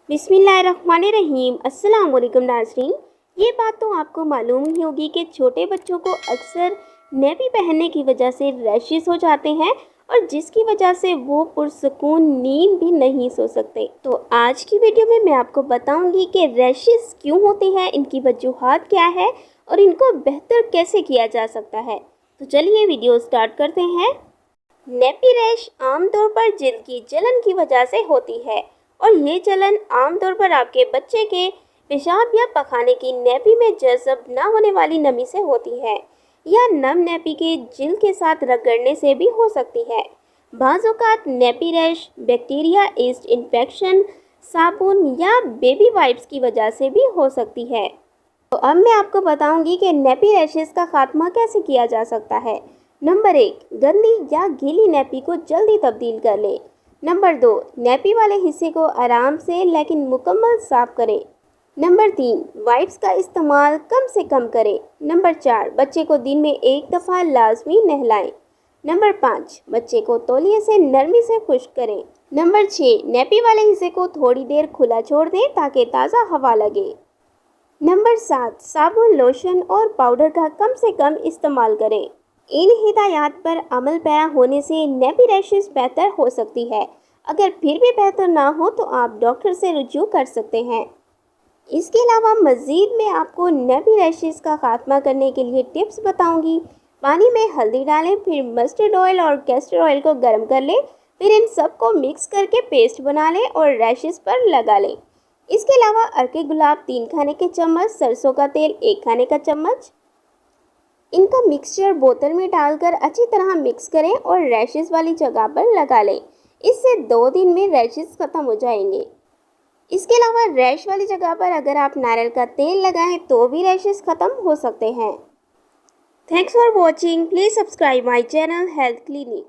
बिस्मिल्लाहिर्रहमानिर्रहीम। अस्सलाम वालेकुम नाज़रीन। ये बात तो आपको मालूम ही होगी कि छोटे बच्चों को अक्सर नेपी पहनने की वजह से रैशेस हो जाते हैं और जिसकी वजह से वो पुरसकून नींद भी नहीं सो सकते। तो आज की वीडियो में मैं आपको बताऊंगी कि रैशेस क्यों होते हैं, इनकी वजूहात क्या है और इनको बेहतर कैसे किया जा सकता है। तो चलिए वीडियो स्टार्ट करते हैं। नेपी रैश आमतौर पर जिल्द की जलन की वजह से होती है और ये जलन आमतौर पर आपके बच्चे के पेशाब या पखाने की नेपी में जज़ब न होने वाली नमी से होती है या नम नेपी के जिल्द के साथ रगड़ने से भी हो सकती है। बाज़ औक़ात nappy rash bacteria yeast infection, साबुन या बेबी वाइप्स की वजह से भी हो सकती है। तो अब मैं आपको बताऊंगी कि नेपी रैशेस का खात्मा कैसे किया जा सकता है। नंबर 1, गंदी या गीली नेपी को जल्दी तब्दील कर लें। नंबर 2, नेपी वाले हिस्से को आराम से लेकिन मुकम्मल साफ करें। नंबर 3, वाइप्स का इस्तेमाल कम से कम करें। नंबर 4, बच्चे को दिन में एक दफ़ा लाजमी नहलाएं। नंबर 5, बच्चे को तौलिए से नरमी से खुश्क करें। नंबर 6, नेपी वाले हिस्से को थोड़ी देर खुला छोड़ दें ताकि ताज़ा हवा लगे। नंबर 7, साबुन, लोशन और पाउडर का कम से कम इस्तेमाल करें। इन हिदायत पर अमल पैरा होने से नेपी रैशेस बेहतर हो सकती है। अगर फिर भी बेहतर ना हो तो आप डॉक्टर से रुजू कर सकते हैं। इसके अलावा मज़ीद मैं आपको नेपी रैशेस का खात्मा करने के लिए टिप्स बताऊंगी। पानी में हल्दी डालें, फिर मस्टर्ड ऑयल और कैस्टर ऑयल को गर्म कर लें, फिर इन सब को मिक्स करके पेस्ट बना लें और रैशेस पर लगा लें। इसके अलावा अर्के गुलाब 3 खाने के चम्मच, सरसों का तेल 1 खाने का चम्मच, इनका मिक्सचर बोतल में डालकर अच्छी तरह मिक्स करें और रैशेस वाली जगह पर लगा लें। इससे 2 दिन में रैशेस ख़त्म हो जाएंगे। इसके अलावा रैश वाली जगह पर अगर आप नारियल का तेल लगाएं तो भी रैशेस ख़त्म हो सकते हैं। Thanks for watching. Please subscribe my channel health clinic.